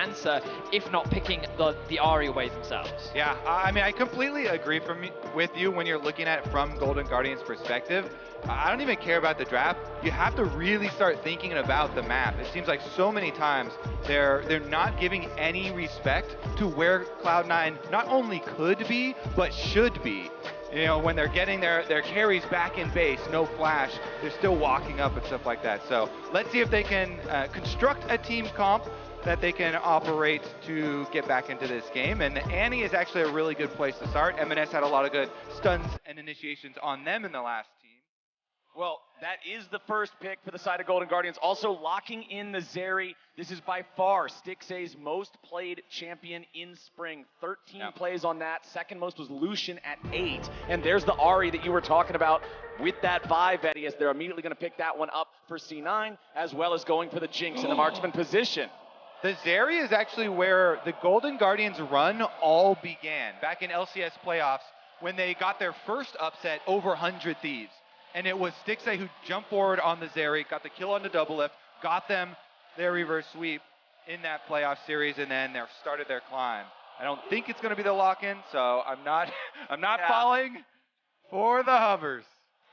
answer, if not picking the Ahri away themselves. Yeah, I mean, I completely agree with you when you're looking at it from Golden Guardian's perspective. I don't even care about the draft. You have to really start thinking about the map. It seems like so many times they're not giving any respect to where Cloud9 not only could be, but should be. You know, when they're getting their carries back in base, no flash, they're still walking up and stuff like that. So let's see if they can construct a team comp that they can operate to get back into this game. And Annie is actually a really good place to start. EMENES had a lot of good stuns and initiations on them in the last team. Well, that is the first pick for the side of Golden Guardians. Also locking in the Zeri. This is by far Stixxay's most played champion in spring. 13 plays on that. Second most was Lucian at 8. And there's the Ahri that you were talking about with that 5, Vedius. They're immediately going to pick that one up for C9, as well as going for the Jinx in the marksman position. The Zeri is actually where the Golden Guardians run all began, back in LCS playoffs, when they got their first upset over 100 Thieves. And it was Stixxay who jumped forward on the Zeri, got the kill on the double lift, got them their reverse sweep in that playoff series, and then they started their climb. I don't think it's going to be the lock-in, so I'm not falling for the hovers.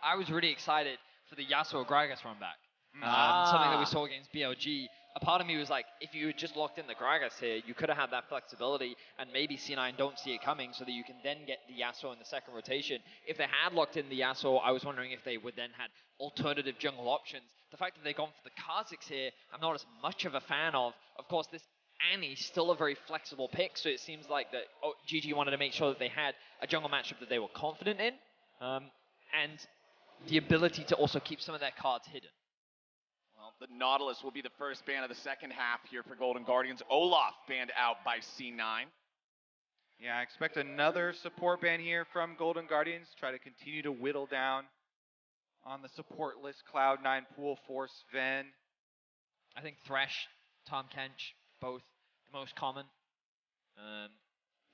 I was really excited for the Yasuo Gragas run back. Something that we saw against BLG. A part of me was like, if you had just locked in the Gragas here, you could have had that flexibility, and maybe C9 don't see it coming, so that you can then get the Yasuo in the second rotation. If they had locked in the Yasuo, I was wondering if they would then had alternative jungle options. The fact that they've gone for the Kha'Zix here, I'm not as much of a fan of. Of course, this Annie's still a very flexible pick, so it seems like that GG wanted to make sure that they had a jungle matchup that they were confident in, and the ability to also keep some of their cards hidden. Well, the Nautilus will be the first ban of the second half here for Golden Guardians. Olaf banned out by C9. Yeah, I expect another support ban here from Golden Guardians. Try to continue to whittle down on the support list. Cloud9 pool for Zven. I think Thresh, Tahm Kench, both the most common.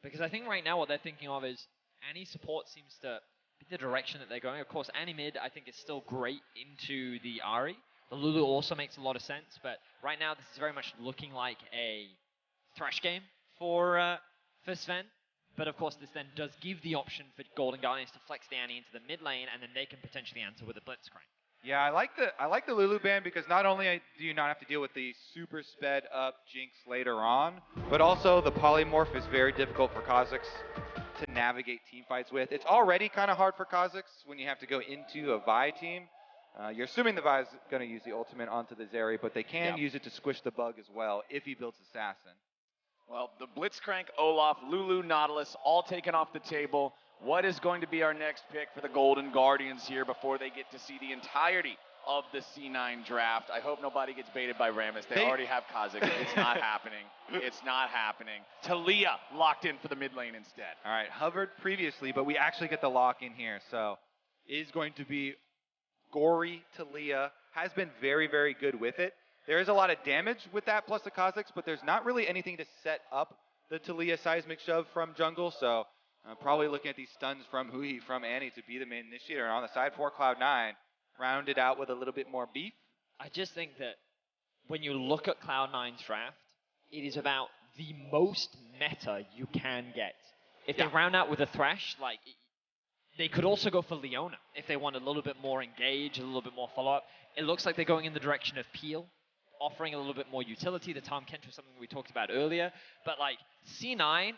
Because I think right now what they're thinking of is Annie support seems to be the direction that they're going. Of course, Annie mid I think is still great into the Ahri. The Lulu also makes a lot of sense, but right now this is very much looking like a Thresh game for Zven. But of course this then does give the option for Golden Guardians to flex the Annie into the mid lane, and then they can potentially answer with a Blitzcrank. Yeah, I like the Lulu ban because not only do you not have to deal with the super sped up Jinx later on, but also the polymorph is very difficult for Kha'Zix to navigate team fights with. It's already kind of hard for Kha'Zix when you have to go into a Vi team. You're assuming the Vi is going to use the ultimate onto the Zeri, but they can use it to squish the bug as well if he builds Assassin. Well, the Blitzcrank, Olaf, Lulu, Nautilus, all taken off the table. What is going to be our next pick for the Golden Guardians here before they get to see the entirety of the C9 draft? I hope nobody gets baited by Rammus. They already have Kha'Zix. It's not happening. It's not happening. Talia locked in for the mid lane instead. All right, hovered previously, but we actually get the lock in here. So it is going to be Gori. Talia has been very, very good with it. There is a lot of damage with that plus the Kha'Zix, but there's not really anything to set up the Talia seismic shove from jungle. So probably looking at these stuns from Huhi, from Annie to be the main initiator. And on the side for Cloud9, rounded out with a little bit more beef. I just think that when you look at Cloud9's draft, it is about the most meta you can get. If they round out with a Thresh, like, they could also go for Leona if they want a little bit more engage, a little bit more follow-up. It looks like they're going in the direction of Peel, offering a little bit more utility. The Tahm Kench was something we talked about earlier. But like, C9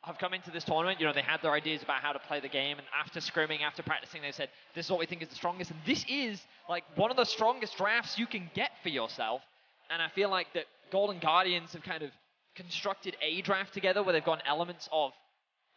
have come into this tournament, you know, they had their ideas about how to play the game, and after scrimming, after practicing, they said, this is what we think is the strongest, and this is like one of the strongest drafts you can get for yourself. And I feel like that Golden Guardians have kind of constructed a draft together where they've got elements of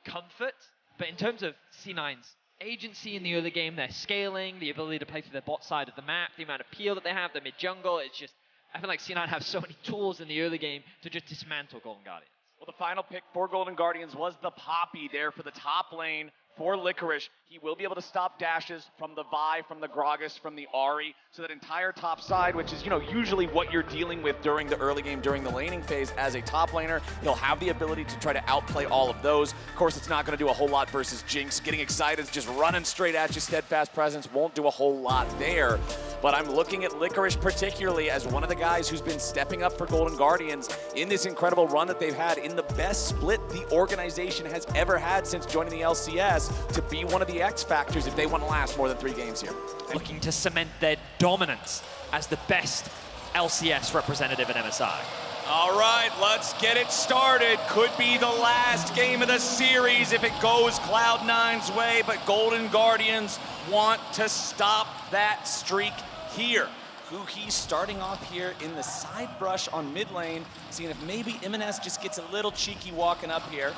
comfort, but in terms of C9's agency in the early game, their scaling, the ability to play through their bot side of the map, the amount of peel that they have, the mid-jungle, it's just, I feel like C9 have so many tools in the early game to just dismantle Golden Guardians. Well, the final pick for Golden Guardians was the Poppy there for the top lane for Licorice. He will be able to stop dashes from the Vi, from the Gragas, from the Ahri. So that entire top side, which is, usually what you're dealing with during the early game, during the laning phase as a top laner, he'll have the ability to try to outplay all of those. Of course, it's not going to do a whole lot versus Jinx. Getting excited, just running straight at you, steadfast presence won't do a whole lot there. But I'm looking at Licorice particularly as one of the guys who's been stepping up for Golden Guardians in this incredible run that they've had in the best split the organization has ever had since joining the LCS to be one of the X factors if they want to last more than 3 games here. Looking to cement their dominance as the best LCS representative in MSI. All right, let's get it started. Could be the last game of the series if it goes Cloud9's way, but Golden Guardians want to stop that streak here. Huhi starting off here in the side brush on mid lane, seeing if maybe EMENES just gets a little cheeky walking up here.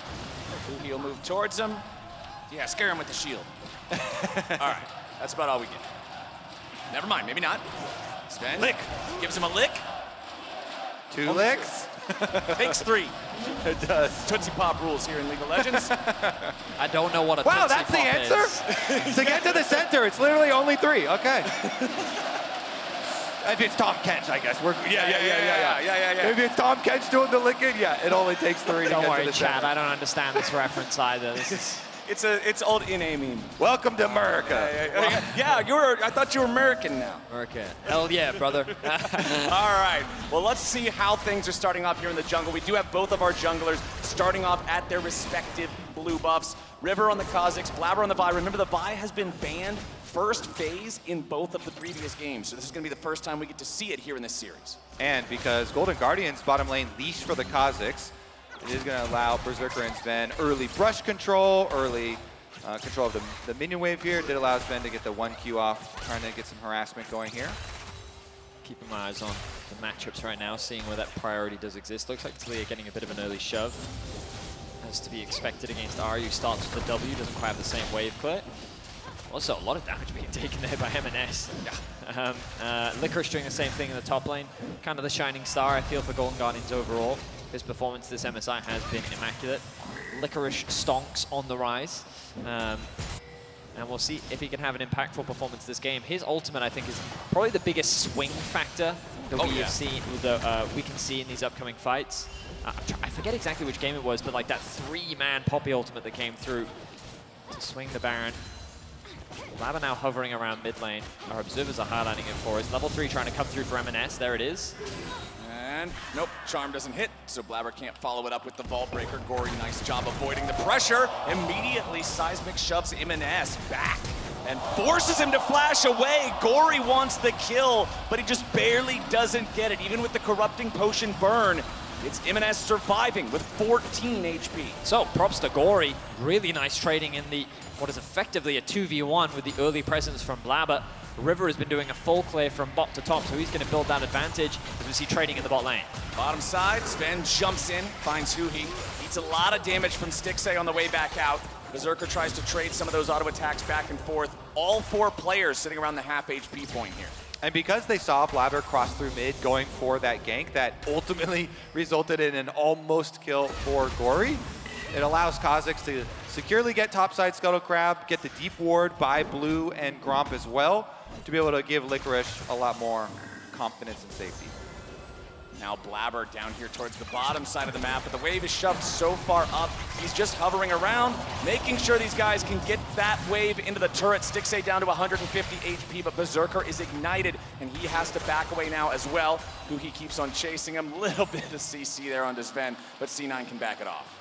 Huhi will move towards him. Yeah, scare him with the shield. All right, that's about all we get. Never mind, maybe not. Zven lick, gives him a lick. 2 licks? Takes 3. It does. Tootsie Pop rules here in League of Legends. I don't know what a Wow, Tootsie that's the Pop answer? is. To get to the center, it's literally only 3. Okay. If it's Tahm Kench, I guess. Yeah. If it's Tahm Kench doing the licking, yeah, it only takes 3 to Don't get worry, to the Chad, center. I don't understand this reference either. This is... It's old NA meme. Welcome to America. I thought you were American now. Okay. Hell yeah, brother. All right, well, let's see how things are starting off here in the jungle. We do have both of our junglers starting off at their respective blue buffs. River on the Kha'Zix, Blaber on the Vi. Remember, the Vi has been banned first phase in both of the previous games, so this is going to be the first time we get to see it here in this series. And because Golden Guardians bottom lane leash for the Kha'Zix, it is going to allow Berserker and Zven early brush control, early control of the minion wave here. It did allow Zven to get the 1Q off, trying to get some harassment going here. Keeping my eyes on the matchups right now, seeing where that priority does exist. Looks like Talia getting a bit of an early shove. As to be expected against Ahri, who starts with the W, doesn't quite have the same wave clear. Also, a lot of damage being taken there by EMENES. Licorice doing the same thing in the top lane. Kind of the shining star, I feel, for Golden Guardians overall. His performance this MSI has been immaculate. Licorice stonks on the rise. And we'll see if he can have an impactful performance this game. His ultimate, I think, is probably the biggest swing factor that we have seen, we can see in these upcoming fights. I forget exactly which game it was, but like that 3-man Poppy ultimate that came through to swing the Baron. Blaber now hovering around mid lane. Our observers are highlighting it for us. Level 3 trying to come through for EMENES. There it is. And nope, Charm doesn't hit, so Blaber can't follow it up with the Vault Breaker. Gori, nice job avoiding the pressure. Immediately, Seismic shoves EMENES back and forces him to flash away. Gori wants the kill, but he just barely doesn't get it. Even with the Corrupting Potion burn, it's EMENES surviving with 14 HP. So, props to Gori. Really nice trading in the, what is effectively a 2v1 with the early presence from Blaber. River has been doing a full clear from bot to top, so he's going to build that advantage as we see trading in the bot lane. Bottom side, Zven jumps in, finds Huhi. Eats a lot of damage from Stixxay on the way back out. Berserker tries to trade some of those auto attacks back and forth. All 4 players sitting around the half HP point here. And because they saw Blaber cross through mid going for that gank that ultimately resulted in an almost kill for Gori, it allows Kha'Zix to securely get topside Scuttle Crab, get the deep ward by Blue and Gromp as well, to be able to give Licorice a lot more confidence and safety. Now Blaber down here towards the bottom side of the map, but the wave is shoved so far up, he's just hovering around, making sure these guys can get that wave into the turret. Stixxay down to 150 HP, but Berserker is ignited, and he has to back away now as well. Huhi keeps on chasing him. Little bit of CC there on Zven, but C9 can back it off.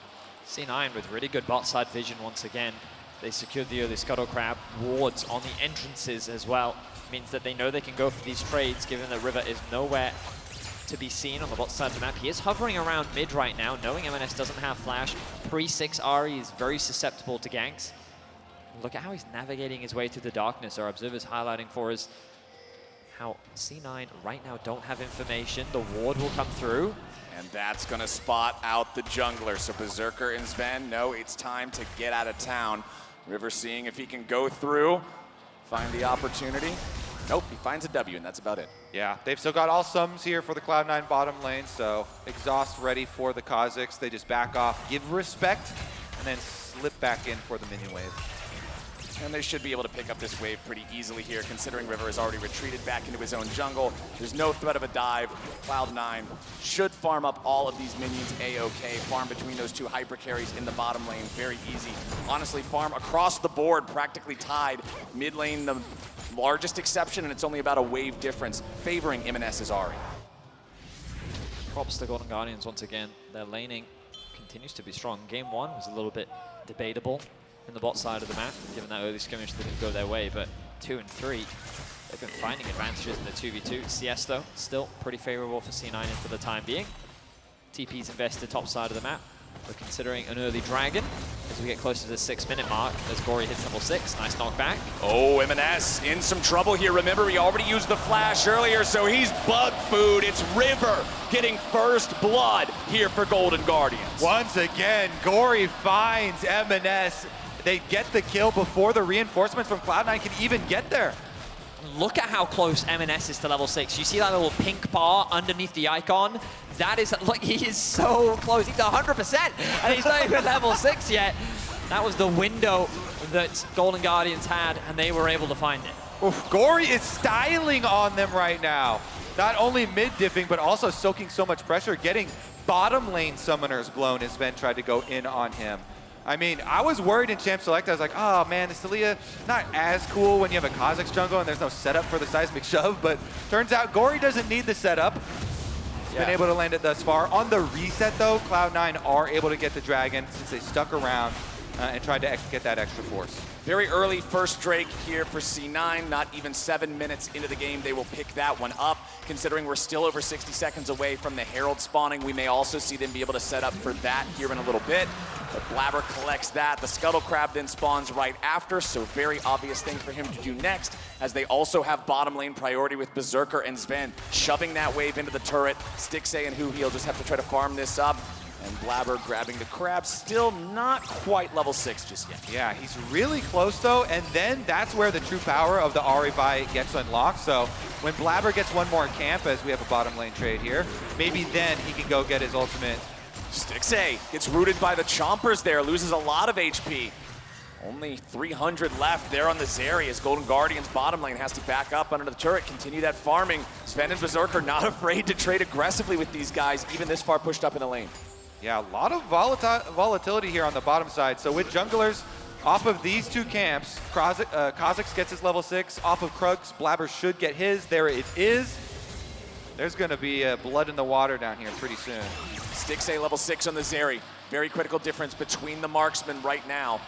C9 with really good bot side vision once again. They secured the early Scuttle Crab wards on the entrances as well. Means that they know they can go for these trades, given that River is nowhere to be seen on the bot side of the map. He is hovering around mid right now, knowing EMENES doesn't have flash. Pre-6 Ahri is very susceptible to ganks. Look at how he's navigating his way through the darkness. Our observers highlighting for us how C9 right now don't have information. The ward will come through. And that's going to spot out the jungler. So Berserker and Zven know it's time to get out of town. River seeing if he can go through, find the opportunity. Nope, he finds a W, and that's about it. Yeah, they've still got all sums here for the Cloud9 bottom lane, so exhaust ready for the Kha'Zix. They just back off, give respect, and then slip back in for the minion wave. And they should be able to pick up this wave pretty easily here, considering River has already retreated back into his own jungle. There's no threat of a dive. Cloud9 should farm up all of these minions A-OK. Farm between those two hyper carries in the bottom lane, very easy. Honestly, farm across the board, practically tied. Mid lane, the largest exception, and it's only about a wave difference, favoring EMENES' Ahri. Props to Golden Guardians once again. Their laning continues to be strong. Game 1 was a little bit debatable in the bot side of the map, given that early skirmish didn't go their way, but 2 and 3, they've been finding advantages in the 2v2. CS, though, still pretty favorable for C9 for the time being. TP's invested top side of the map. We're considering an early dragon as we get closer to the 6-minute mark as Gori hits level 6. Nice knockback. Oh, EMENES in some trouble here. Remember, he already used the flash earlier, so he's bug food. It's River getting first blood here for Golden Guardians. Once again, Gori finds EMENES. They get the kill before the reinforcements from Cloud9 can even get there. Look at how close EMENES is to level 6. You see that little pink bar underneath the icon? That is, like, he is so close. He's 100%, and he's not even level 6 yet. That was the window that Golden Guardians had, and they were able to find it. Oof, Gori is styling on them right now. Not only mid-diffing, but also soaking so much pressure, getting bottom lane summoners blown as Zven tried to go in on him. I mean, I was worried in Champ Select. I was like, oh man, the Celia not as cool when you have a Kha'Zix jungle and there's no setup for the seismic shove, but turns out Gori doesn't need the setup. He's been able to land it thus far. On the reset though, Cloud9 are able to get the dragon since they stuck around and tried to get that extra force. Very early first Drake here for C9. Not even 7 minutes into the game, they will pick that one up. Considering we're still over 60 seconds away from the Herald spawning, we may also see them be able to set up for that here in a little bit. But Blaber collects that. The Scuttle Crab then spawns right after, so very obvious thing for him to do next, as they also have bottom lane priority with Berserker and Zven shoving that wave into the turret. Stixxay and Huhi will just have to try to farm this up. And Blaber grabbing the crab, still not quite level 6 just yet. Yeah, he's really close though, and then that's where the true power of the Ahri buy gets unlocked. So when Blaber gets one more camp, as we have a bottom lane trade here, maybe then he can go get his ultimate. Stixxay gets rooted by the Chompers there, loses a lot of HP. Only 300 left there on the Zeri as Golden Guardians bottom lane has to back up under the turret, continue that farming. Zven and Berserker not afraid to trade aggressively with these guys, even this far pushed up in the lane. Yeah, a lot of volatility here on the bottom side. So with junglers off of these two camps, Kha'Zix gets his level 6. Off of Krugs, Blaber should get his. There it is. There's going to be blood in the water down here pretty soon. Stixxay level 6 on the Zeri. Very critical difference between the marksmen right now.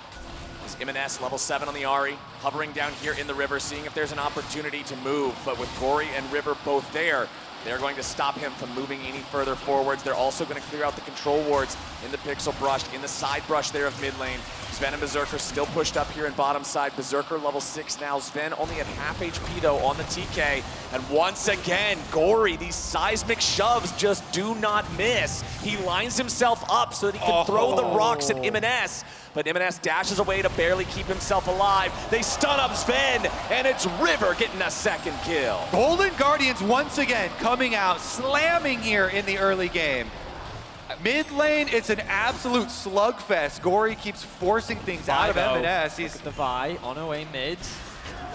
Is EMENES level 7 on the Ahri, hovering down here in the river, seeing if there's an opportunity to move. But with Gori and River both there, they're going to stop him from moving any further forwards. They're also going to clear out the control wards in the pixel brush, in the side brush there of mid lane. Zven and Berserker still pushed up here in bottom side. Berserker level 6 now. Zven only at half HP though on the TK. And once again, Gori, these seismic shoves just do not miss. He lines himself up so that he can throw the rocks at EMENES. But EMENES dashes away to barely keep himself alive. They stun up Zven, and it's River getting a second kill. Golden Guardians once again coming out, slamming here in the early game. Mid lane, it's an absolute slugfest. Gori keeps forcing things out of EMENES. He's the Vi on her way mid.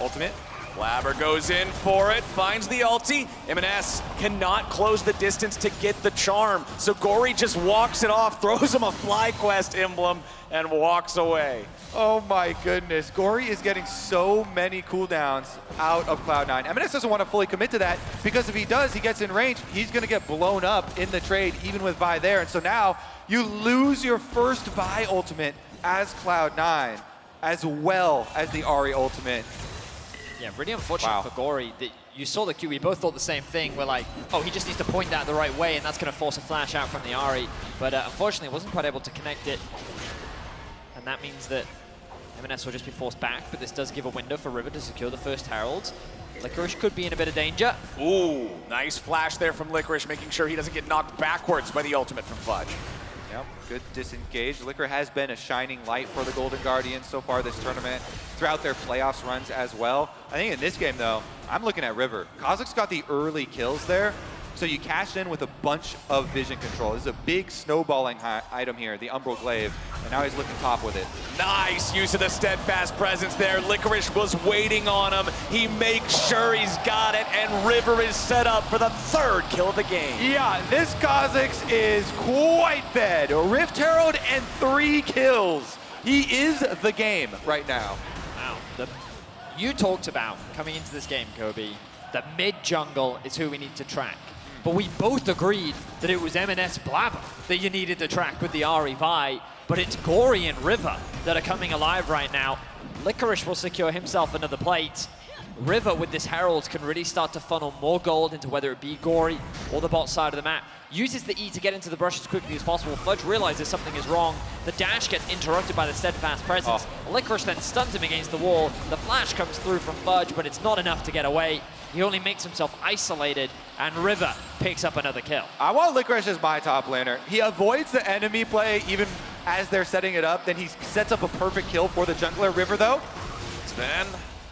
Ultimate. Blaber goes in for it, finds the ulti. EMENES cannot close the distance to get the charm. So Gori just walks it off, throws him a FlyQuest emblem, and walks away. Oh my goodness. Gori is getting so many cooldowns out of Cloud9. EMENES doesn't want to fully commit to that, because if he does, he gets in range, he's going to get blown up in the trade, even with Vi there. And so now you lose your first Vi ultimate as Cloud9, as well as the Ahri ultimate. Yeah, really unfortunate for Gori. You saw the Q, we both thought the same thing. We're like, oh, he just needs to point that the right way, and that's going to force a flash out from the Ahri. But unfortunately, wasn't quite able to connect it. And that means that EMENES will just be forced back, but this does give a window for River to secure the first Herald. Licorice could be in a bit of danger. Ooh, nice flash there from Licorice, making sure he doesn't get knocked backwards by the ultimate from Fudge. Yep, good disengage. Licorice has been a shining light for the Golden Guardians so far this tournament, throughout their playoffs runs as well. I think in this game, though, I'm looking at River. Kha'Zix got the early kills there, So you cash in with a bunch of vision control. This is a big snowballing item here, the Umbral Glaive, and now he's looking top with it. Nice use of the steadfast presence there. Licorice was waiting on him. He makes sure he's got it, and River is set up for the 3rd kill of the game. Yeah, this Kha'Zix is quite fed. Rift Herald and 3 kills. He is the game right now. Wow. You talked about, coming into this game, Kobe, the mid jungle is who we need to track. But we both agreed that it was EMENES Blaber that you needed to track with the Ahri Vi, but it's Gori and River that are coming alive right now. Licorice will secure himself another plate. River with this Herald can really start to funnel more gold into whether it be Gori or the bot side of the map. Uses the E to get into the brush as quickly as possible. Fudge realizes something is wrong. The dash gets interrupted by the steadfast presence. Licorice then stuns him against the wall. The flash comes through from Fudge, but it's not enough to get away. He only makes himself isolated, and River picks up another kill. I want Licorice as my top laner. He avoids the enemy play even as they're setting it up. Then he sets up a perfect kill for the jungler. River, though, Zven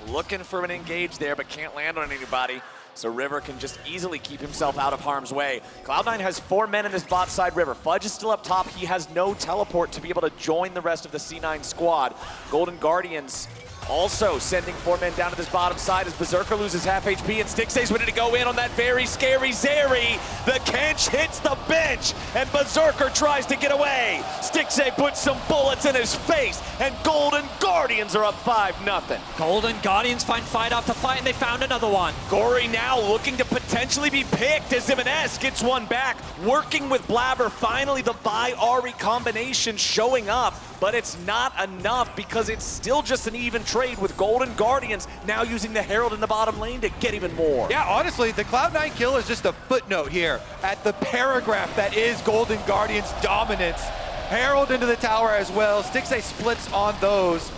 looking for an engage there, but can't land on anybody. So River can just easily keep himself out of harm's way. Cloud9 has 4 men in this bot side River. Fudge is still up top. He has no teleport to be able to join the rest of the C9 squad. Golden Guardians also sending 4 men down to this bottom side as Berserker loses half HP and Stixxay's ready to go in on that very scary Zeri. The Kench hits the bench and Berserker tries to get away. Stixxay puts some bullets in his face and Golden Guardians are up 5-0. Golden Guardians find fight after fight, and they found another one. Gori now looking to potentially be picked as EMENES gets one back. Working with Blaber, finally the Vi-Ahri combination showing up, but it's not enough because it's still just an even trade with Golden Guardians now using the Herald in the bottom lane to get even more. yeah, honestly, the Cloud9 kill is just a footnote here at the paragraph that is Golden Guardians' dominance. Herald into the tower as well. Stixxay splits on those.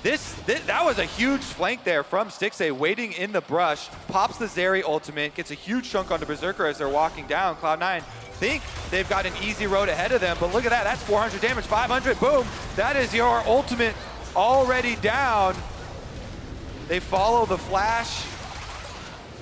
That was a huge flank there from Stixxay, waiting in the brush, pops the Zeri ultimate, gets a huge chunk onto Berserker as they're walking down. Cloud9 think they've got an easy road ahead of them, but look at that, that's 400 damage, 500, boom. That is your ultimate already down. They follow the flash,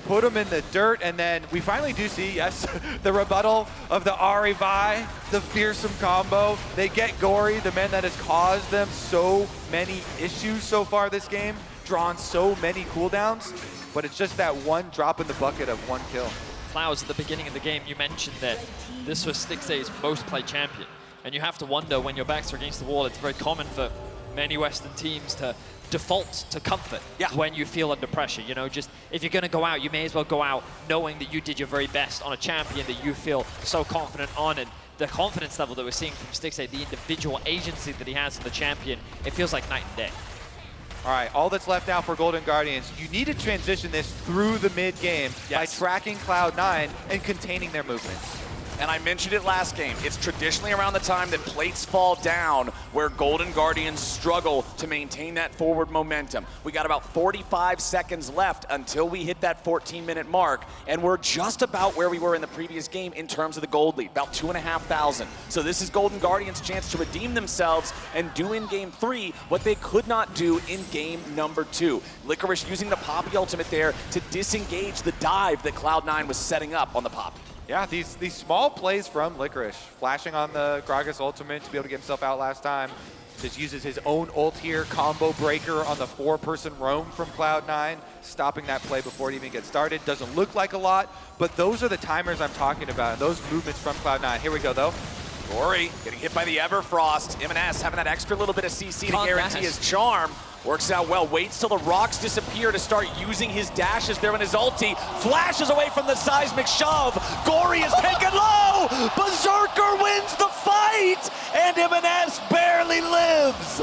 put him in the dirt, and then we finally do see, yes, the rebuttal of the Ahri Vi, the fearsome combo. They get Gori, the man that has caused them so many issues so far this game, drawn so many cooldowns, but it's just that one drop in the bucket of 1 kill. Flowers, at the beginning of the game, you mentioned that this was Stixxay's most played champion. And you have to wonder, when your backs are against the wall, it's very common for many Western teams to default to comfort when you feel under pressure. You know, just if you're going to go out, you may as well go out knowing that you did your very best on a champion that you feel so confident on. And the confidence level that we're seeing from Stixxay, the individual agency that he has for the champion, it feels like night and day. All right, all that's left now for Golden Guardians, you need to transition this through the mid-game by tracking Cloud9 and containing their movements. And I mentioned it last game, it's traditionally around the time that plates fall down where Golden Guardians struggle to maintain that forward momentum. We got about 45 seconds left until we hit that 14-minute mark, and we're just about where we were in the previous game in terms of the gold lead, about 2,500. So this is Golden Guardians' chance to redeem themselves and do in game 3 what they could not do in game number 2. Licorice using the Poppy ultimate there to disengage the dive that Cloud9 was setting up on the Poppy. Yeah, these small plays from Licorice, flashing on the Gragas ultimate to be able to get himself out last time. Just uses his own ult here, combo breaker on the 4-person roam from Cloud9, stopping that play before it even gets started. Doesn't look like a lot, but those are the timers I'm talking about, and those movements from Cloud9. Here we go, though. Gori getting hit by the Everfrost. EMENES having that extra little bit of CC to guarantee his charm. Works out well, waits till the rocks disappear to start using his dashes there in his ulti. Flashes away from the seismic shove. Gori is taken low. Berserker wins the fight, and EMENES barely lives.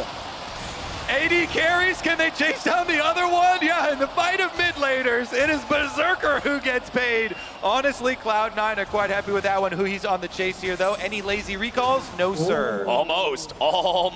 AD carries, can they chase down the other one? Yeah, in the fight of mid laners, it is Berserker who gets paid. Honestly, Cloud9 are quite happy with that one. Huhi's on the chase here, though. Any lazy recalls? No, sir. Almost. Oh,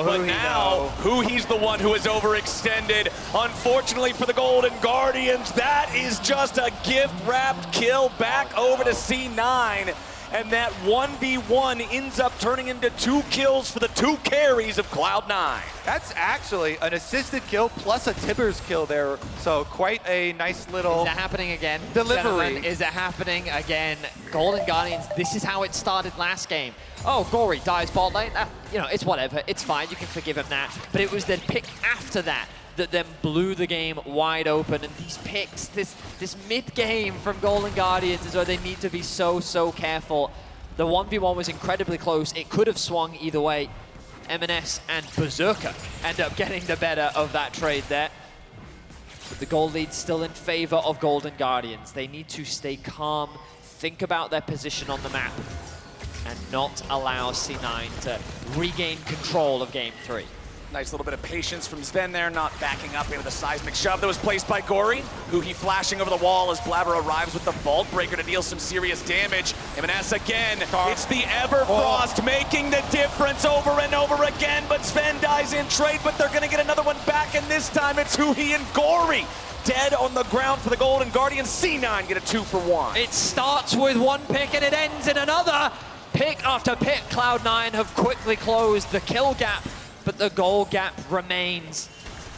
but now, Huhi's the one who is overextended. Unfortunately for the Golden Guardians, that is just a gift-wrapped kill back over to C9. and that 1v1 ends up turning into 2 kills for the 2 carries of Cloud9. That's actually an assisted kill plus a Tibbers kill there, so quite a nice little Is that happening again? delivery. Gentlemen, is it happening again? Golden Guardians, this is how it started last game. Oh, Gori dies bot lane. You know, it's whatever. It's fine. You can forgive him that. But it was the pick after that that then blew the game wide open. And these picks, this mid-game from Golden Guardians is where they need to be so careful. The 1v1 was incredibly close. It could have swung either way. EMENES and Berserker end up getting the better of that trade there. But the goal lead's still in favor of Golden Guardians. They need to stay calm, think about their position on the map, and not allow C9 to regain control of Game 3. Nice little bit of patience from Zven there, not backing up into the seismic shove that was placed by Gori. Huhi flashing over the wall as Blaber arrives with the Vault Breaker to deal some serious damage. EMENES again, it's the Everfrost making the difference over and over again, but Zven dies in trade, but they're gonna get another one back, and this time it's Huhi and Gori. Dead on the ground for the Golden Guardians. C9 get a 2-for-1. It starts with one pick and it ends in another. Pick after pick, Cloud9 have quickly closed the kill gap, but the goal gap remains.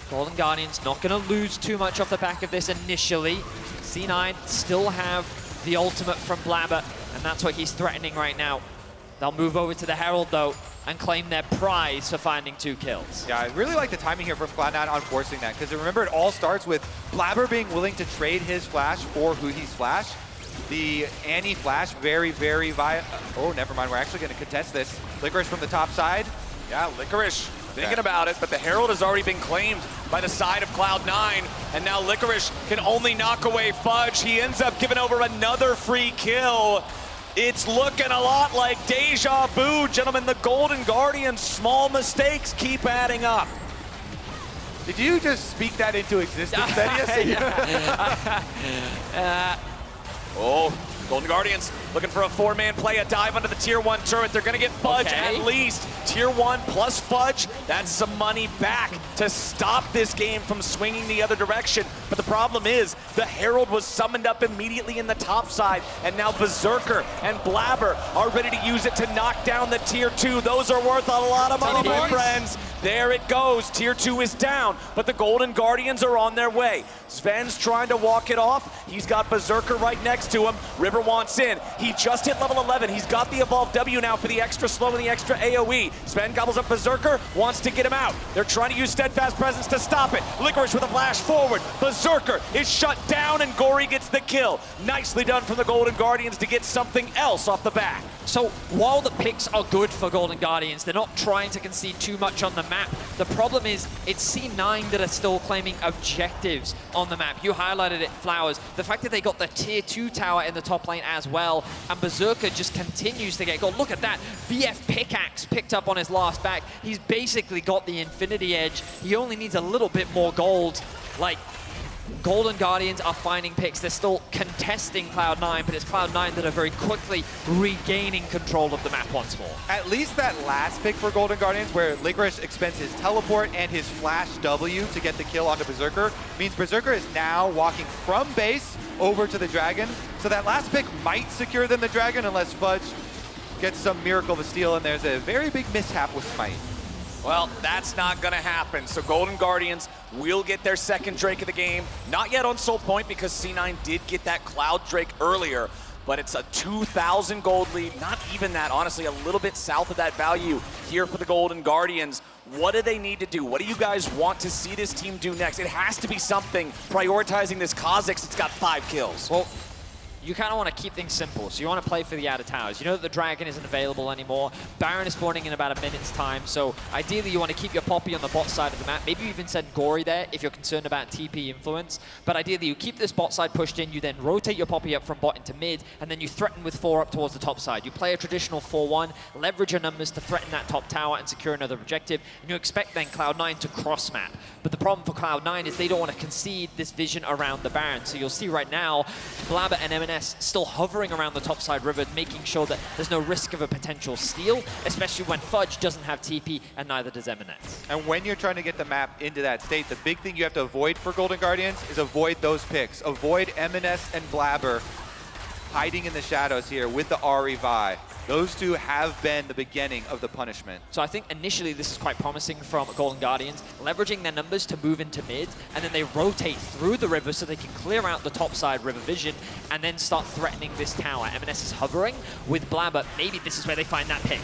Golden Guardians not going to lose too much off the back of this initially. C9 still have the ultimate from Blaber, and that's what he's threatening right now. They'll move over to the Herald, though, and claim their prize for finding 2 kills. Yeah, I really like the timing here from Cloud9 on forcing that, because remember, it all starts with Blaber being willing to trade his flash for Huhi's flash. The Annie flash, very oh, never mind, we're actually going to contest this. Licorice from the top side. Yeah, Licorice thinking about it, but the Herald has already been claimed by the side of Cloud9, and now Licorice can only knock away Fudge. He ends up giving over another free kill. It's looking a lot like deja vu, gentlemen. The Golden Guardians' small mistakes keep adding up. Did you just speak that into existence, Vedius? Oh, Golden Guardians looking for a 4-man play, a dive under the tier 1 turret. They're gonna get Fudge at least. Tier 1 plus Fudge, that's some money back to stop this game from swinging the other direction. But the problem is, the Herald was summoned up immediately in the top side, and now Berserker and Blaber are ready to use it to knock down the tier 2. Those are worth a lot of money, my friends. There it goes, tier 2 is down, but the Golden Guardians are on their way. Zven's trying to walk it off. He's got Berserker right next to him. River wants in. He just hit level 11. He's got the Evolve W now for the extra slow and the extra AoE. Zven gobbles up Berserker, wants to get him out. They're trying to use Steadfast Presence to stop it. Licorice with a flash forward. Berserker is shut down and Gori gets the kill. Nicely done from the Golden Guardians to get something else off the back. So while the picks are good for Golden Guardians, they're not trying to concede too much on the map. The problem is it's C9 that are still claiming objectives on the map. You highlighted it, Flowers. The fact that they got the tier 2 tower in the top lane as well, and Berserker just continues to get gold. Look at that, BF pickaxe picked up on his last back. He's basically got the Infinity Edge. He only needs a little bit more gold. Like, Golden Guardians are finding picks. They're still contesting Cloud9, but it's Cloud9 that are very quickly regaining control of the map once more. At least that last pick for Golden Guardians, where Licorice expends his teleport and his flash W to get the kill onto Berserker, means Berserker is now walking from base over to the Dragon. So that last pick might secure them the Dragon unless Fudge gets some miracle of a steal, and there's a very big mishap with Smite. Well, that's not gonna happen. So Golden Guardians will get their second Drake of the game. Not yet on Soul Point because C9 did get that Cloud Drake earlier, but it's a 2,000 gold lead. Not even that, honestly, a little bit south of that value here for the Golden Guardians. What do they need to do? What do you guys want to see this team do next? It has to be something prioritizing this Kha'Zix that's got 5 kills. Well, you kind of want to keep things simple, so you want to play for the outer towers. You know that the Dragon isn't available anymore. Baron is spawning in about a minute's time, so ideally you want to keep your Poppy on the bot side of the map. Maybe you even send Gori there if you're concerned about TP influence. But ideally you keep this bot side pushed in, you then rotate your Poppy up from bot into mid, and then you threaten with 4 up towards the top side. You play a traditional 4-1, leverage your numbers to threaten that top tower and secure another objective, and you expect then Cloud9 to cross map. But the problem for Cloud9 is they don't want to concede this vision around the Baron. So you'll see right now, Blaber and EMENES still hovering around the top side river, making sure that there's no risk of a potential steal, especially when Fudge doesn't have TP and neither does EMENES. And when you're trying to get the map into that state, the big thing you have to avoid for Golden Guardians is avoid those picks. Avoid EMENES and Blaber. hiding in the shadows here with the Ahri Vi. Those two have been the beginning of the punishment. So I think initially this is quite promising from Golden Guardians, leveraging their numbers to move into mid, and then they rotate through the river so they can clear out the top side river vision and then start threatening this tower. EMENES is hovering with Blaber. Maybe this is where they find that pick.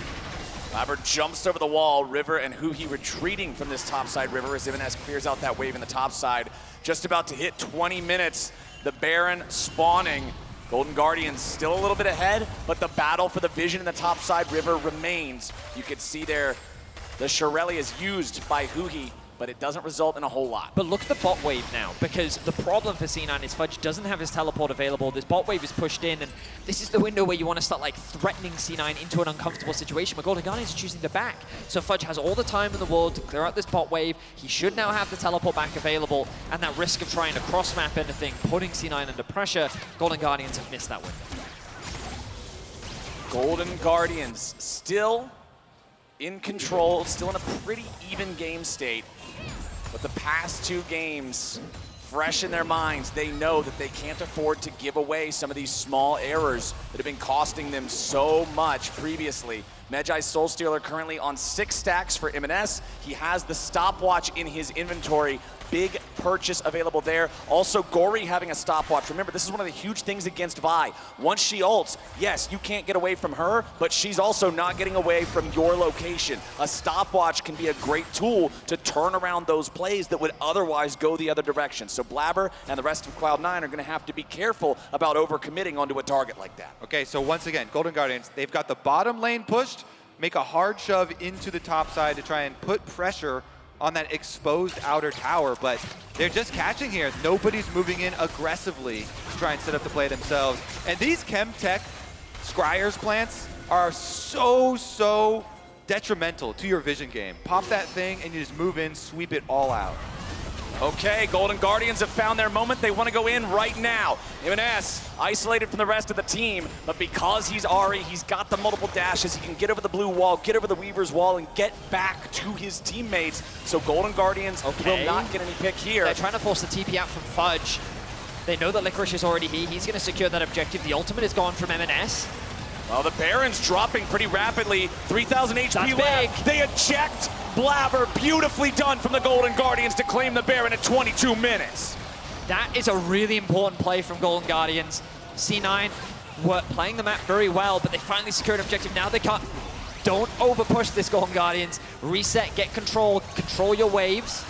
Blaber jumps over the wall. River and Huhi retreating from this topside river as EMENES clears out that wave in the top side. Just about to hit 20 minutes. The Baron spawning. Golden Guardians still a little bit ahead, but the battle for the vision in the topside river remains. You can see there the Shirelli is used by Huhi, but it doesn't result in a whole lot. But look at the bot wave now, because the problem for C9 is Fudge doesn't have his teleport available. This bot wave is pushed in, and this is the window where you want to start like threatening C9 into an uncomfortable situation, but Golden Guardians are choosing to back. So Fudge has all the time in the world to clear out this bot wave. He should now have the teleport back available, and that risk of trying to cross-map anything, putting C9 under pressure, Golden Guardians have missed that window. Golden Guardians still in control, still in a pretty even game state. But the past two games, fresh in their minds, they know that they can't afford to give away some of these small errors that have been costing them so much previously. Medjai's Soulstealer currently on 6 stacks for EMENES. He has the stopwatch in his inventory. Big purchase available there. Also, Gori having a stopwatch. Remember, this is one of the huge things against Vi. Once she ults, yes, you can't get away from her, but she's also not getting away from your location. A stopwatch can be a great tool to turn around those plays that would otherwise go the other direction. So Blaber and the rest of Cloud9 are going to have to be careful about overcommitting onto a target like that. Okay, so once again, Golden Guardians, they've got the bottom lane pushed, make a hard shove into the top side to try and put pressure on that exposed outer tower, but they're just catching here. Nobody's moving in aggressively to try and set up the play themselves. And these Chemtech Scryer's plants are so detrimental to your vision game. Pop that thing and you just move in, sweep it all out. Okay, Golden Guardians have found their moment. They want to go in right now. EMENES isolated from the rest of the team, but because he's Ahri, he's got the multiple dashes. He can get over the blue wall, get over the Weaver's wall, and get back to his teammates. So Golden Guardians will not get any pick here. They're trying to force the TP out from Fudge. They know that Licorice is already here. He's going to secure that objective. The ultimate is gone from EMENES. Well, the Baron's dropping pretty rapidly. 3,000 HP left. They eject Blaber. Beautifully done from the Golden Guardians to claim the Baron at 22 minutes. That is a really important play from Golden Guardians. C9 were playing the map very well, but they finally secured an objective. Now they can't. Don't over-push this, Golden Guardians. Reset, get control your waves.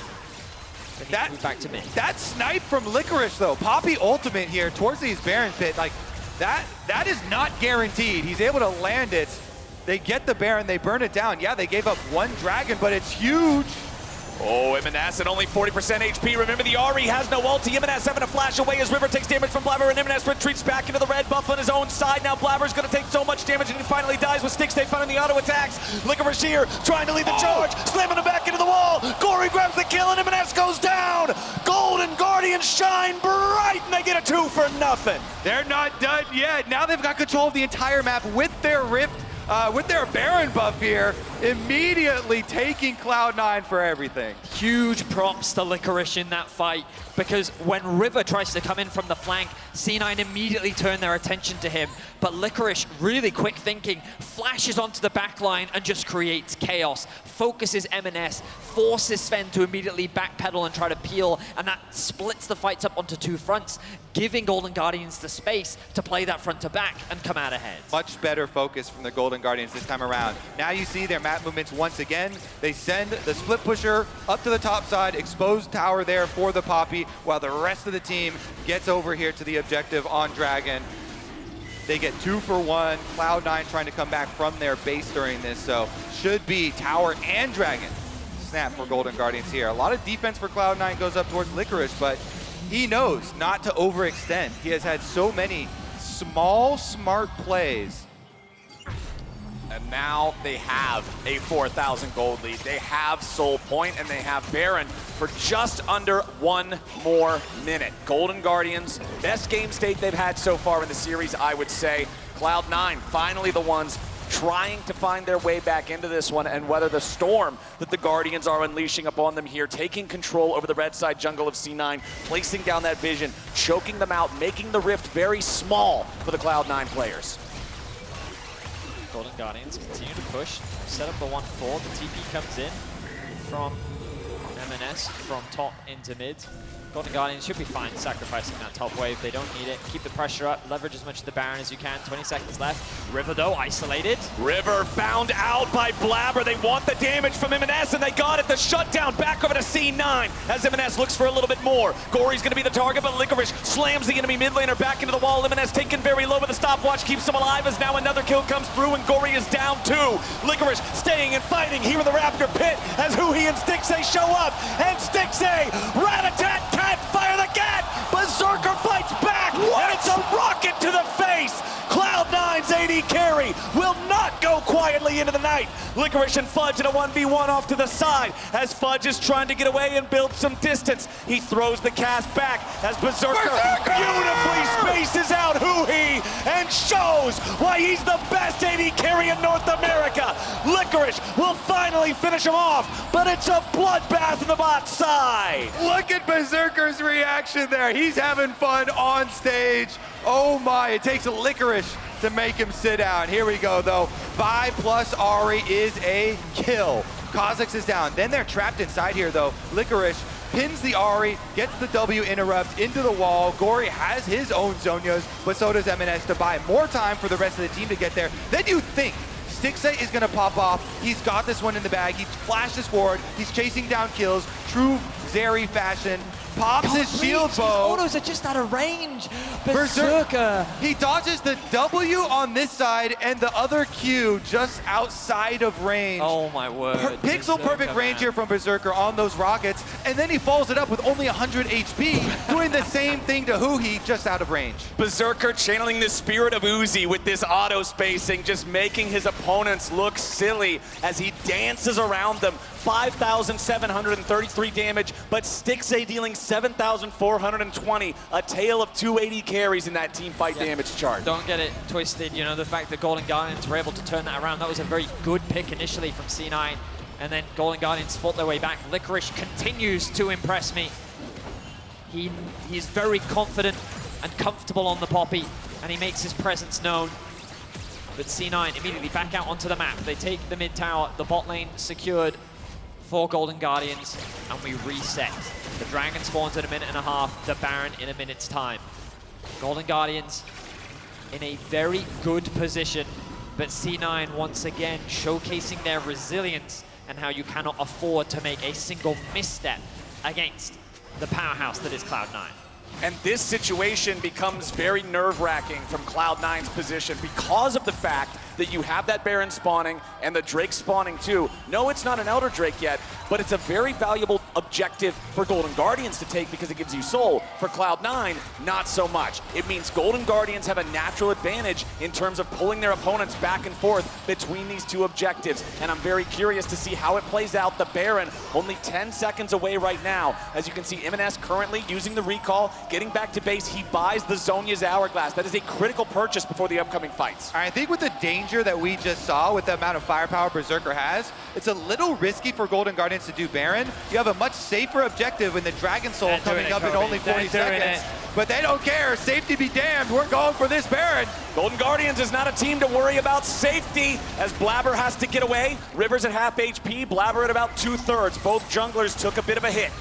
That, back to me. That snipe from Licorice, though. Poppy ultimate here towards these Baron pit. Like, that is not guaranteed. He's able to land it. They get the Baron, they burn it down. Yeah, they gave up one dragon, but it's huge. Oh, EMENES at only 40% HP. Remember, the Ahri has no ulti. EMENES having to flash away as River takes damage from Blaber, and EMENES retreats back into the red buff on his own side. Now Blaber's going to take so much damage, and he finally dies with Stixxay finding the auto attacks. Licorice here, trying to lead the charge, slamming him back into the wall. Gori grabs the kill, and EMENES goes down. Golden Guardians shine bright, and they get a 2 for nothing. They're not done yet. Now they've got control of the entire map with their Rift. With their Baron buff here, immediately taking Cloud9 for everything. Huge props to Licorice in that fight, because when River tries to come in from the flank, C9 immediately turn their attention to him. But Licorice, really quick thinking, flashes onto the back line and just creates chaos. Focuses EMENES, forces Zven to immediately backpedal and try to peel, and that splits the fights up onto 2 fronts, giving Golden Guardians the space to play that front to back and come out ahead. Much better focus from the Golden Guardians this time around. Now you see their map movements once again. They send the split pusher up to the top side, exposed tower there for the Poppy, while the rest of the team gets over here to the objective on Dragon. They get 2 for 1. Cloud9 trying to come back from their base during this, so should be tower and Dragon. Snap for Golden Guardians here. A lot of defense for Cloud9 goes up towards Licorice, but he knows not to overextend. He has had so many small, smart plays. And now they have a 4,000 gold lead. They have Soul Point, and they have Baron for just under 1 more minute. Golden Guardians, best game state they've had so far in the series, I would say. Cloud9, finally the ones trying to find their way back into this one and weather the storm that the Guardians are unleashing upon them here, taking control over the red side jungle of C9, placing down that vision, choking them out, making the rift very small for the Cloud9 players. Golden Guardians continue to push, set up the 1-4, the TP comes in from EMENES from top into mid. Golden Guardians should be fine sacrificing that top wave. They don't need it. Keep the pressure up. Leverage as much of the Baron as you can. 20 seconds left. River, though, isolated. River found out by Blaber. They want the damage from EMENES, and they got it. The shutdown back over to C9 as EMENES looks for a little bit more. Gori's going to be the target, but Licorice slams the enemy mid laner back into the wall. EMENES taken very low with the stopwatch. Keeps him alive as now another kill comes through, and Gori is down too. Licorice staying and fighting here in the Raptor pit as Huhi and Stixxay show up. And Stixxay, rat-a-tat-tat, fire the cat! Berserker fights back! And it's a rocket to the face! Cloud9's AD carry will not go quietly into the night. Licorice and Fudge in a 1v1 off to the side as Fudge is trying to get away and build some distance. He throws the cast back as Berserker beautifully spaces out Huhi and shows why he's the best AD carry in North America. Licorice will finally finish him off, but it's a bloodbath in the bot side. Look at Berserker's reaction there. He's having fun on stage. Oh my, it takes a Licorice to make him sit down. Here we go though. 5 plus Ahri is a kill. Kha'Zix is down. Then they're trapped inside here though. Licorice pins the Ahri, gets the W interrupt into the wall. Gori has his own Zonias, but so does EMENES to buy more time for the rest of the team to get there. Then you think Stixxay is gonna pop off. He's got this one in the bag. He flashes forward. He's chasing down kills. True Zeri fashion. Pops his shield bow. Autos are just out of range. Berserker. He dodges the W on this side and the other Q just outside of range. Oh my word. Pixel perfect range here from Berserker on those rockets, and then he follows it up with only 100 HP, doing the same thing to Huhi just out of range. Berserker channeling the spirit of Uzi with this auto spacing, just making his opponents look silly as he dances around them. 5,733 damage, but Stixxay dealing 7,420. A tale of 280 carries in that team fight damage chart. Don't get it twisted. You know, the fact that Golden Guardians were able to turn that around, that was a very good pick initially from C9. And then Golden Guardians fought their way back. Licorice continues to impress me. He's very confident and comfortable on the Poppy, and he makes his presence known. But C9 immediately back out onto the map. They take the mid tower, the bot lane secured for Golden Guardians, and we reset. The Dragon spawns in a minute and a half, the Baron in a minute's time. Golden Guardians in a very good position, but C9 once again showcasing their resilience and how you cannot afford to make a single misstep against the powerhouse that is Cloud9. And this situation becomes very nerve-wracking from Cloud9's position because of the fact that you have that Baron spawning and the Drake spawning too. No, it's not an Elder Drake yet, but it's a very valuable objective for Golden Guardians to take because it gives you soul. For Cloud9, not so much. It means Golden Guardians have a natural advantage in terms of pulling their opponents back and forth between these two objectives. And I'm very curious to see how it plays out. The Baron only 10 seconds away right now. As you can see, EMENES currently using the recall, getting back to base. He buys the Zhonya's Hourglass. That is a critical purchase before the upcoming fights. I think with the danger that we just saw with the amount of firepower Berserker has, it's a little risky for Golden Guardians to do Baron. You have a much safer objective in the Dragon Soul coming up in only 40 seconds. But they don't care. Safety be damned. We're going for this Baron. Golden Guardians is not a team to worry about safety as Blaber has to get away. River's at half HP, Blaber at about 2/3. Both junglers took a bit of a hit.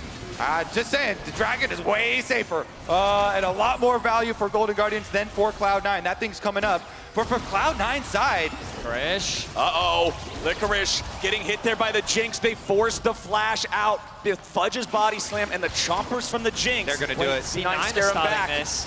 Just saying, the Dragon is way safer and a lot more value for Golden Guardians than for Cloud9. That thing's coming up. But for Cloud9's side, Licorice. Uh-oh, Licorice getting hit there by the Jinx. They forced the flash out. The Fudge's body slam and the chompers from the Jinx. They're gonna do it. C9 stare him back. this.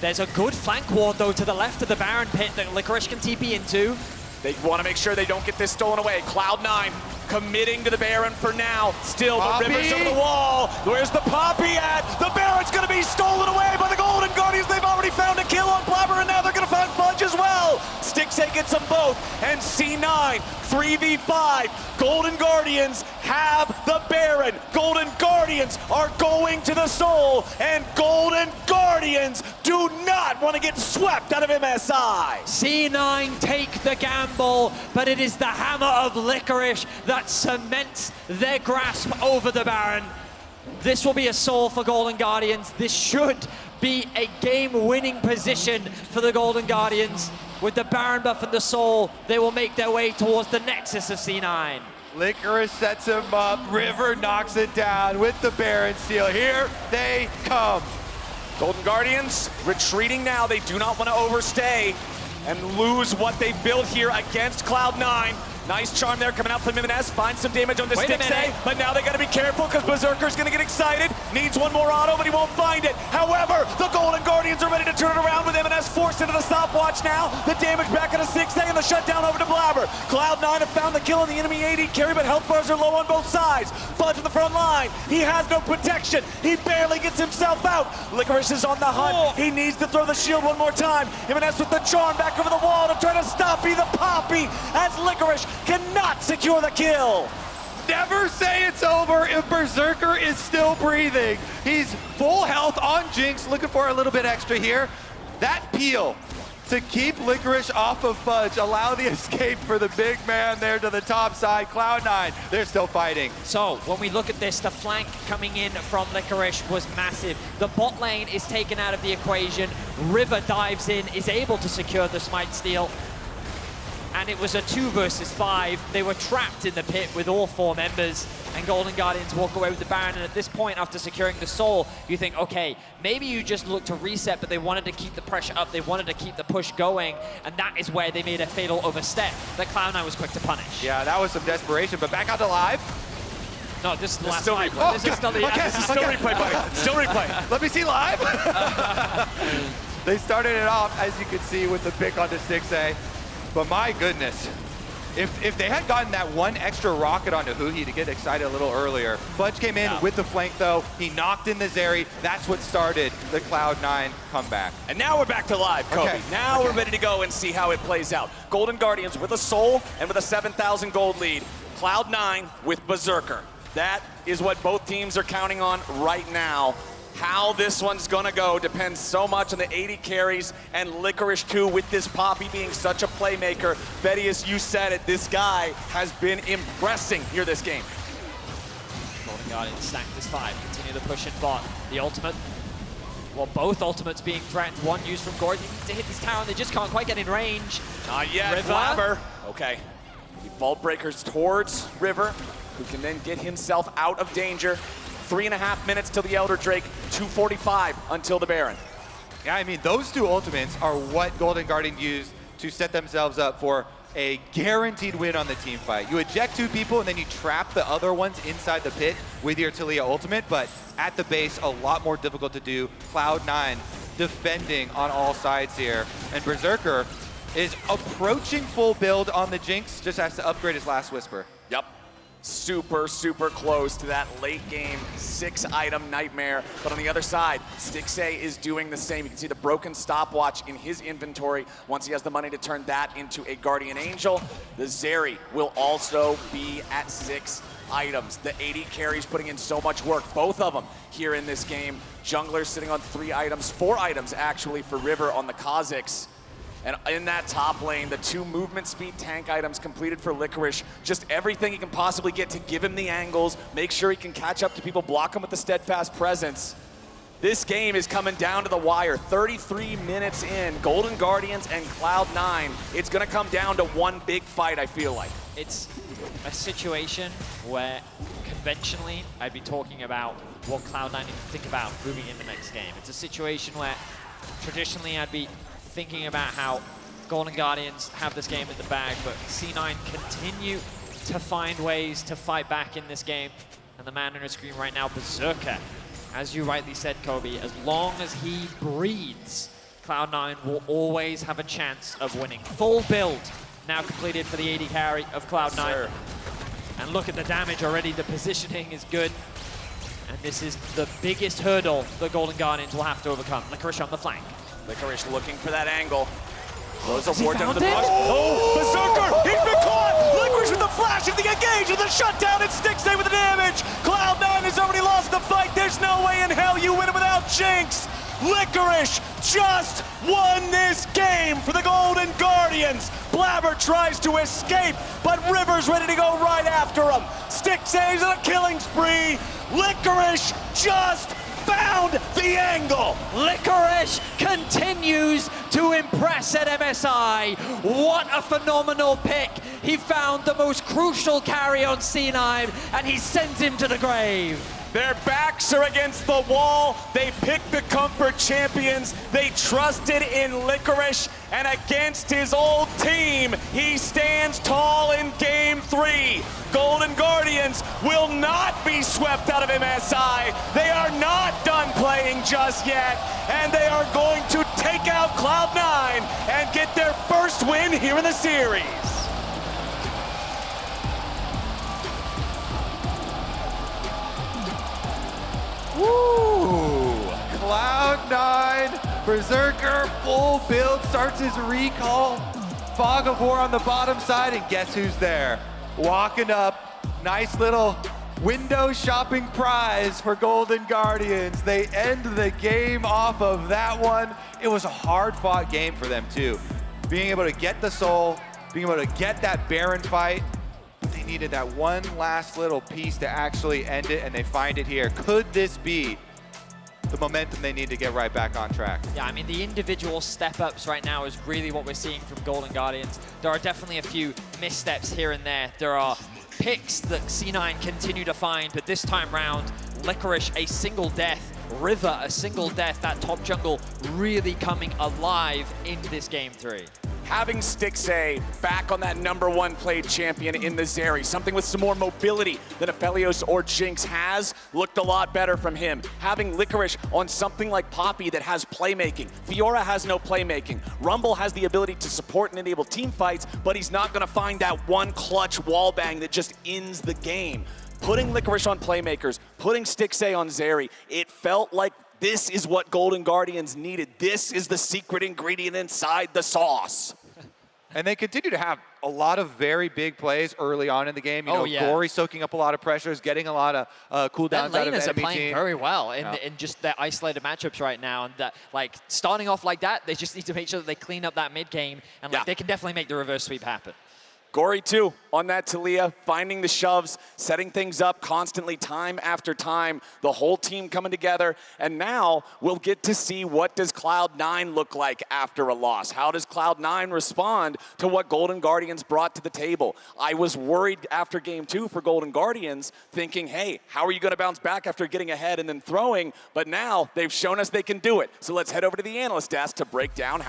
There's a good flank ward though to the left of the Baron pit that Licorice can TP into. They want to make sure they don't get this stolen away. Cloud9 committing to the Baron for now. Still, Poppy. the River's over the wall. Where's the Poppy at? The Baron's going to be stolen away by the Golden Guardians. They've already found a kill on Blaber, and now they're going to find Fudge as well. Stixxay Stixxay gets them both, and C9, 3v5. Golden Guardians have the Baron. Golden Guardians are going to the Soul, and Golden Guardians do not want to get swept out of MSI. C9 take the gamble, but it is the hammer of Licorice that cements their grasp over the Baron. This will be a Soul for Golden Guardians. This should be a game-winning position for the Golden Guardians. With the Baron buff and the Soul, they will make their way towards the Nexus of C9. Licorice sets him up, River knocks it down with the Baron steal. Here they come. Golden Guardians retreating now. They do not want to overstay and lose what they built here against Cloud9. Nice charm there coming out from EMENES. Finds some damage on the Stixxay, but now they got to be careful because Berserker's going to get excited. Needs one more auto, but he won't find it. However, the Golden Guardians are ready to turn it around with EMENES forced into the stopwatch now. The damage back on the Stixxay and the shutdown over to Blaber. Cloud9 have found the kill on the enemy AD carry, but health bars are low on both sides. Fudge in the front line. He has no protection. He barely gets himself out. Licorice is on the hunt. He needs to throw the shield one more time. EMENES with the charm back over the wall to try to stop the Poppy as Licorice cannot secure the kill. Never say it's over if Berserker is still breathing. He's full health on Jinx, looking for a little bit extra here. That peel to keep Licorice off of Fudge, allow the escape for the big man there to the top side. Cloud9, they're still fighting. So when we look at this, the flank coming in from Licorice was massive. The bot lane is taken out of the equation. River dives in, is able to secure the smite steal. And it was a 2 versus 5. They were trapped in the pit with all 4 members, and Golden Guardians walk away with the Baron. And at this point, after securing the Soul, you think, okay, maybe you just look to reset, but they wanted to keep the pressure up. They wanted to keep the push going, and that is where they made a fatal overstep that Cloud9 was quick to punish. Yeah, that was some desperation, but back out to live. No, this is the last still fight. replay. This is still the Okay, this is Still replay, buddy. Still replay. Let me see live. They started it off, as you can see, with the pick onto Stixxay. But my goodness, if they had gotten that one extra rocket onto Huhi to get excited a little earlier, Fudge came in with the flank though, he knocked in the Zeri, that's what started the Cloud9 comeback. And now we're back to live, Kobe. Okay. Now we're ready to go and see how it plays out. Golden Guardians with a Soul and with a 7,000 gold lead. Cloud9 with Berserker. That is what both teams are counting on right now. How this one's gonna go depends so much on the 80 carries and Licorice too, with this Poppy being such a playmaker. Vedius, you said it, this guy has been impressing here this game. Golden Guardians stack this 5, continue the push in bot. The ultimate, well, both ultimates being threatened. One used from Gori, they need to hit this tower, and they just can't quite get in range. Not yet, River. Blaber. Okay, he vault breakers towards River, who can then get himself out of danger. 3.5 minutes till the Elder Drake, 2:45 until the Baron. Yeah, I mean, those 2 ultimates are what Golden Guardian used to set themselves up for a guaranteed win on the team fight. You eject 2 people and then you trap the other ones inside the pit with your Taliyah ultimate, but at the base, a lot more difficult to do. Cloud9 defending on all sides here, and Berserker is approaching full build on the Jinx, just has to upgrade his last Whisper. Yep. Super, super close to that late game 6-item nightmare. But on the other side, Stixxay is doing the same. You can see the broken stopwatch in his inventory once he has the money to turn that into a Guardian Angel. The Zeri will also be at 6 items. The 80 carries putting in so much work, both of them here in this game. Jungler sitting on 3 items, 4 items actually for River on the Kha'Zix. And in that top lane, the 2 movement speed tank items completed for Licorice. Just everything he can possibly get to give him the angles, make sure he can catch up to people, block him with the steadfast presence. This game is coming down to the wire. 33 minutes in, Golden Guardians and Cloud9. It's gonna come down to one big fight, I feel like. It's a situation where conventionally I'd be talking about what Cloud9 need to think about moving in the next game. It's a situation where traditionally I'd be thinking about how Golden Guardians have this game in the bag, but C9 continue to find ways to fight back in this game. And the man on your screen right now, Berserker, as you rightly said, Kobe, as long as he breathes, Cloud9 will always have a chance of winning. Full build now completed for the 80 carry of Cloud9. And look at the damage already, the positioning is good. And this is the biggest hurdle the Golden Guardians will have to overcome. Licorice on the flank. Licorice looking for that angle. Throws a Has he ward down to the found push. it? Oh, Berserker! He's been caught! Licorice with the flash and the engage and the shutdown and Stixxay with the damage! Cloud9 has already lost the fight. There's no way in hell you win it without Jinx! Licorice just won this game for the Golden Guardians. Blaber tries to escape, but River's ready to go right after him. Stixxay's on a killing spree. Licorice just found the angle. Licorice continues to impress at MSI. What a phenomenal pick. He found the most crucial carry on C9 and he sends him to the grave. Their backs are against the wall. They picked the comfort champions. They trusted in Licorice, and against his old team, he stands tall in Game 3. Golden Guardians will not be swept out of MSI. They are not done playing just yet, and they are going to take out Cloud9 and get their first win here in the series. Woo! Cloud9, Berserker, full build, starts his recall. Fog of War on the bottom side, and guess who's there? Walking up, nice little window shopping prize for Golden Guardians. They end the game off of that one. It was a hard-fought game for them, too. Being able to get the soul, being able to get that Baron fight, they needed that one last little piece to actually end it, and they find it here. Could this be the momentum they need to get right back on track? Yeah, I mean, the individual step-ups right now is really what we're seeing from Golden Guardians. There are definitely a few missteps here and there. There are picks that C9 continue to find, but this time round, Licorice, a single death. River, a single death. That top jungle really coming alive in this Game 3. Having Stixxay back on that #1 played champion in the Zeri, something with some more mobility than Aphelios or Jinx has, looked a lot better from him. Having Licorice on something like Poppy that has playmaking. Fiora has no playmaking. Rumble has the ability to support and enable team fights, but he's not going to find that one clutch wallbang that just ends the game. Putting Licorice on playmakers, putting Stixxay on Zeri, it felt like this is what Golden Guardians needed. This is the secret ingredient inside the sauce. And they continue to have a lot of very big plays early on in the game. You know, Gori soaking up a lot of pressures, getting a lot of cooldowns out of Laners are enemy playing team. very well in just their isolated matchups right now, and that, like, starting off like that, they just need to make sure that they clean up that mid game, and like they can definitely make the reverse sweep happen. Gori too, on that Talia, finding the shoves, setting things up constantly time after time, the whole team coming together, and now we'll get to see what does Cloud9 look like after a loss. How does Cloud9 respond to what Golden Guardians brought to the table? I was worried after Game 2 for Golden Guardians, thinking, hey, how are you going to bounce back after getting ahead and then throwing? But now they've shown us they can do it. So let's head over to the analyst desk to break down how